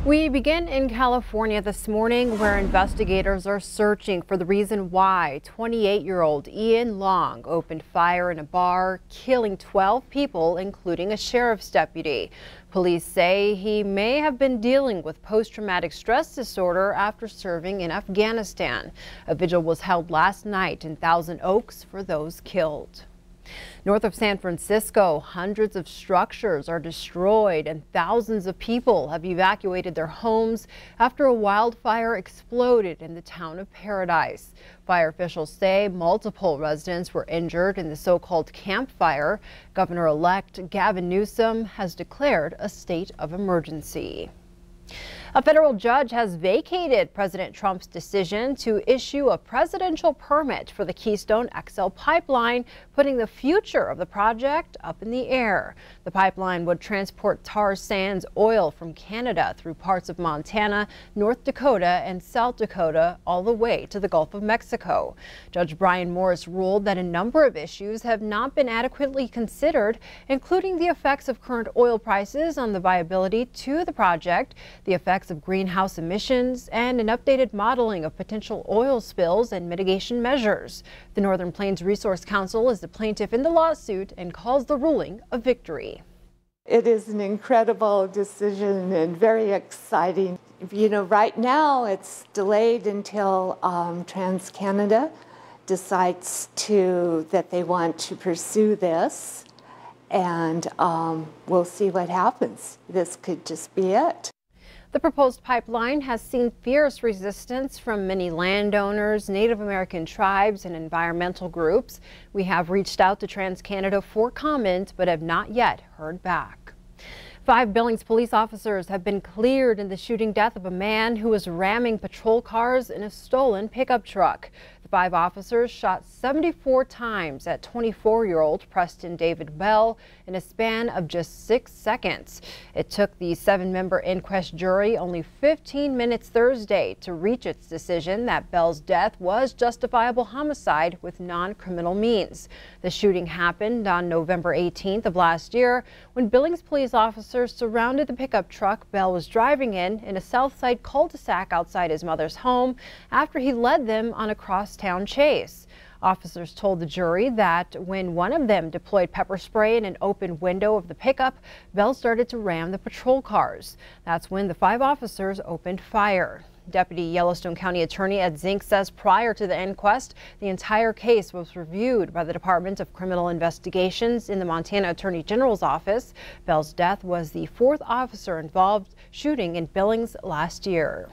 We begin in California this morning, where investigators are searching for the reason why 28-year-old Ian Long opened fire in a bar, killing 12 people, including a sheriff's deputy. Police say he may have been dealing with post-traumatic stress disorder after serving in Afghanistan. A vigil was held last night in Thousand Oaks for those killed. North of San Francisco, hundreds of structures are destroyed and thousands of people have evacuated their homes after a wildfire exploded in the town of Paradise. Fire officials say multiple residents were injured in the so-called Camp Fire. Governor-elect Gavin Newsom has declared a state of emergency. A federal judge has vacated President Trump's decision to issue a presidential permit for the Keystone XL Pipeline, putting the future of the project up in the air. The pipeline would transport tar sands oil from Canada through parts of Montana, North Dakota, and South Dakota, all the way to the Gulf of Mexico. Judge Brian Morris ruled that a number of issues have not been adequately considered, including the effects of current oil prices on the viability to the project, the effects of greenhouse emissions, and an updated modeling of potential oil spills and mitigation measures. The Northern Plains Resource Council is the plaintiff in the lawsuit and calls the ruling a victory. It is an incredible decision and very exciting. You know, right now it's delayed until TransCanada decides that they want to pursue this, and we'll see what happens. This could just be it. The proposed pipeline has seen fierce resistance from many landowners, Native American tribes, and environmental groups. We have reached out to TransCanada for comment, but have not yet heard back. 5 Billings police officers have been cleared in the shooting death of a man who was ramming patrol cars in a stolen pickup truck. The 5 officers shot 74 times at 24-year-old Preston David Bell in a span of just 6 seconds. It took the 7-member inquest jury only 15 minutes Thursday to reach its decision that Bell's death was justifiable homicide with non-criminal means. The shooting happened on November 18th of last year when Billings police officers surrounded the pickup truck Bell was driving in a South Side cul-de-sac outside his mother's home after he led them on a crosstown chase. Officers told the jury that when one of them deployed pepper spray in an open window of the pickup, Bell started to ram the patrol cars. That's when the 5 officers opened fire. Deputy Yellowstone County Attorney Ed Zink says prior to the inquest, the entire case was reviewed by the Department of Criminal Investigations in the Montana Attorney General's office. Bell's death was the 4th officer involved shooting in Billings last year.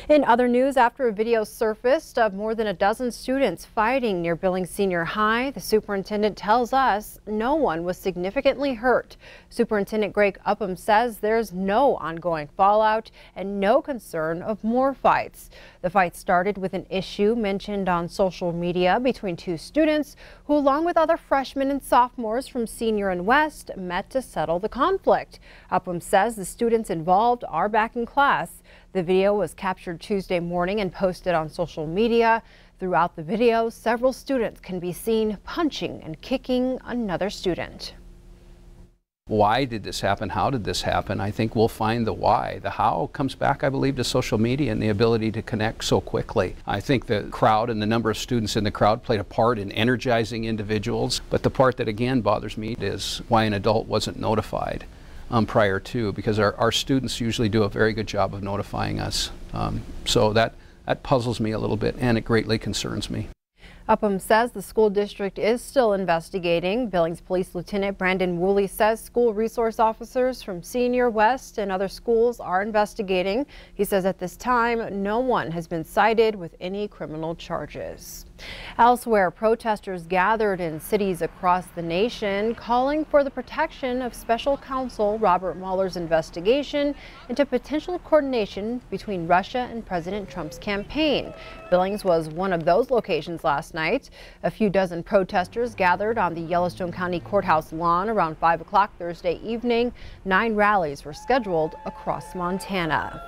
In other news, after a video surfaced of more than a dozen students fighting near Billings Senior High, the superintendent tells us no one was significantly hurt. Superintendent Greg Upham says there's no ongoing fallout and no concern of more fights. The fight started with an issue mentioned on social media between 2 students who, along with other freshmen and sophomores from Senior and West, met to settle the conflict. Upham says the students involved are back in class. The video was captured Tuesday morning and posted on social media. Throughout the video, several students can be seen punching and kicking another student. Why did this happen? How did this happen? I think we'll find the why. The how comes back, I believe, to social media and the ability to connect so quickly. I think the crowd and the number of students in the crowd played a part in energizing individuals. But the part that again bothers me is why an adult wasn't notified prior to, because our students usually do a very good job of notifying us. So that puzzles me a little bit, and it greatly concerns me. Upham says the school district is still investigating. Billings Police Lieutenant Brandon Woolley says school resource officers from Senior, West, and other schools are investigating. He says at this time, no one has been cited with any criminal charges. Elsewhere, protesters gathered in cities across the nation calling for the protection of Special Counsel Robert Mueller's investigation into potential coordination between Russia and President Trump's campaign. Billings was one of those locations last night. A few dozen protesters gathered on the Yellowstone County Courthouse lawn around 5 o'clock Thursday evening. 9 rallies were scheduled across Montana.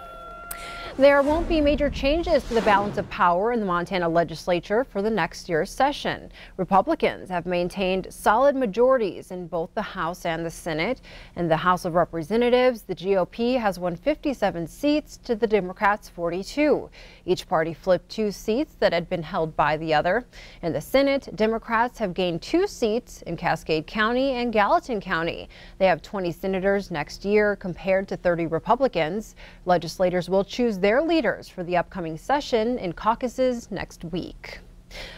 There won't be major changes to the balance of power in the Montana legislature for the next year's session. Republicans have maintained solid majorities in both the House and the Senate. In the House of Representatives, the GOP has won 57 seats to the Democrats' 42. Each party flipped 2 seats that had been held by the other. In the Senate, Democrats have gained 2 seats in Cascade County and Gallatin County. They have 20 senators next year compared to 30 Republicans. Legislators will choose their leaders for the upcoming session in caucuses next week.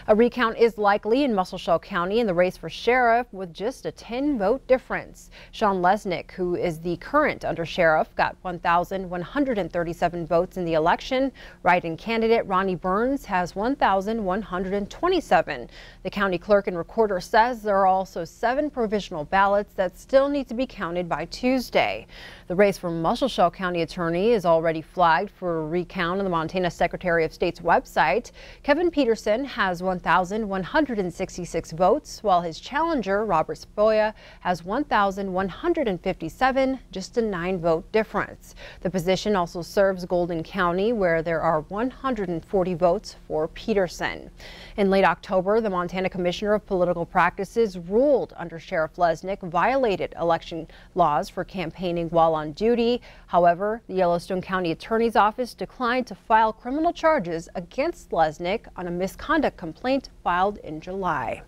A recount is likely in Musselshell County in the race for sheriff with just a 10-vote difference. Sean Lesnick, who is the current undersheriff, got 1,137 votes in the election. Write-in candidate Ronnie Burns has 1,127. The county clerk and recorder says there are also 7 provisional ballots that still need to be counted by Tuesday. The race for Musselshell County attorney is already flagged for a recount on the Montana Secretary of State's website. Kevin Peterson has 1,166 votes, while his challenger, Robert Spoya, has 1,157, just a 9-vote difference. The position also serves Golden County, where there are 140 votes for Peterson. In late October, the Montana Commissioner of Political Practices ruled under Sheriff Lesnick violated election laws for campaigning while on duty. However, the Yellowstone County Attorney's Office declined to file criminal charges against Lesnick on a misconduct complaint filed in July.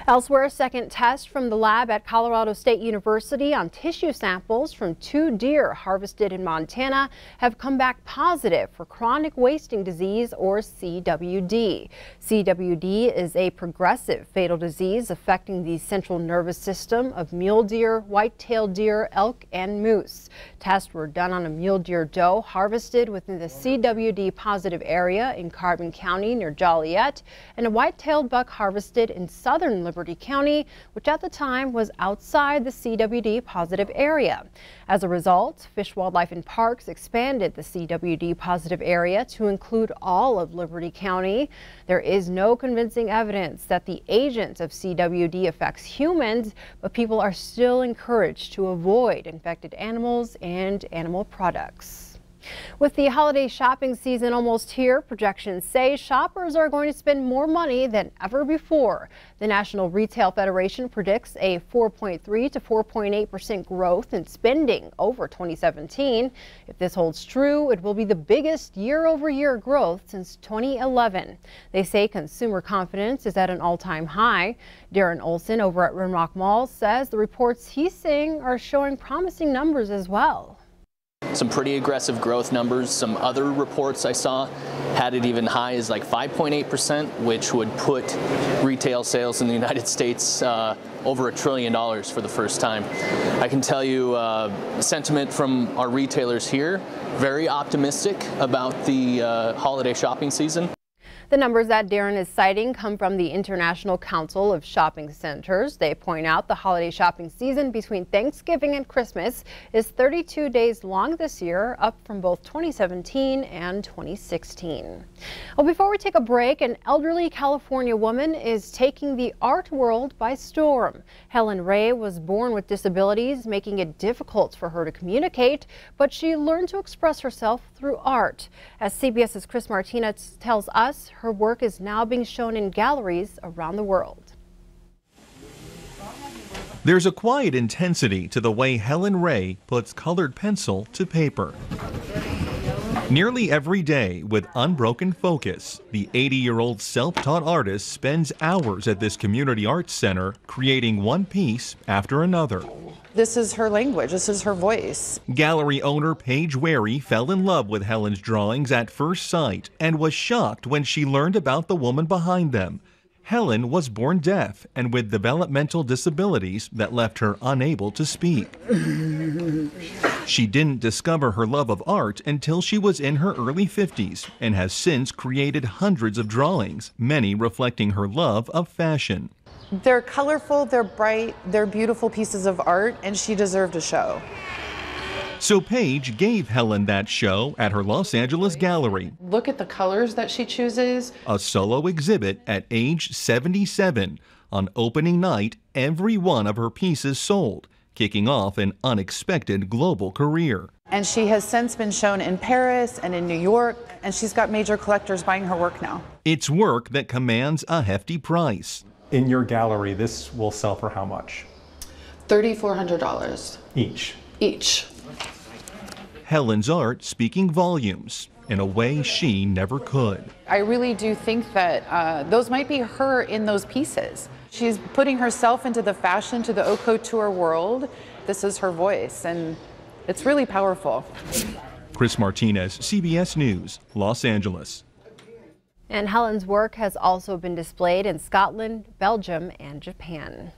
Elsewhere, a second test from the lab at Colorado State University on tissue samples from 2 deer harvested in Montana have come back positive for chronic wasting disease, or CWD. CWD is a progressive fatal disease affecting the central nervous system of mule deer, white-tailed deer, elk, and moose. Tests were done on a mule deer doe harvested within the CWD positive area in Carbon County near Joliet, and a white-tailed buck harvested in southern Liberty County, which at the time was outside the CWD positive area. As a result, Fish, Wildlife and Parks expanded the CWD positive area to include all of Liberty County. There is no convincing evidence that the agent of CWD affects humans, but people are still encouraged to avoid infected animals and animal products. With the holiday shopping season almost here, projections say shoppers are going to spend more money than ever before. The National Retail Federation predicts a 4.3 to 4.8% growth in spending over 2017. If this holds true, it will be the biggest year-over-year growth since 2011. They say consumer confidence is at an all-time high. Darren Olson over at Rimrock Mall says the reports he's seeing are showing promising numbers as well. Some pretty aggressive growth numbers. Some other reports I saw had it even high as like 5.8%, which would put retail sales in the United States over $1 trillion for the first time. I can tell you sentiment from our retailers here, very optimistic about the holiday shopping season. The numbers that Darren is citing come from the International Council of Shopping Centers. They point out the holiday shopping season between Thanksgiving and Christmas is 32 days long this year, up from both 2017 and 2016. Well, before we take a break, an elderly California woman is taking the art world by storm. Helen Ray was born with disabilities, making it difficult for her to communicate, but she learned to express herself through art. As CBS's Chris Martinez tells us, her work is now being shown in galleries around the world. There's a quiet intensity to the way Helen Ray puts colored pencil to paper. Nearly every day, with unbroken focus, the 80-year-old self-taught artist spends hours at this community arts center creating one piece after another. This is her language, this is her voice. Gallery owner Paige Wary fell in love with Helen's drawings at first sight and was shocked when she learned about the woman behind them. Helen was born deaf and with developmental disabilities that left her unable to speak. She didn't discover her love of art until she was in her early 50s and has since created hundreds of drawings, many reflecting her love of fashion. They're colorful, they're bright, they're beautiful pieces of art, and she deserved a show. So Paige gave Helen that show at her Los Angeles gallery. Look at the colors that she chooses. A solo exhibit at age 77. On opening night, every one of her pieces sold, kicking off an unexpected global career. And she has since been shown in Paris and in New York, and she's got major collectors buying her work now. It's work that commands a hefty price. In your gallery, this will sell for how much? $3,400. Each. Helen's art speaking volumes in a way she never could. I really do think that those might be her in those pieces. She's putting herself into the fashion, to the haute couture world. This is her voice, and it's really powerful. Chris Martinez, CBS News, Los Angeles. And Helen's work has also been displayed in Scotland, Belgium, and Japan.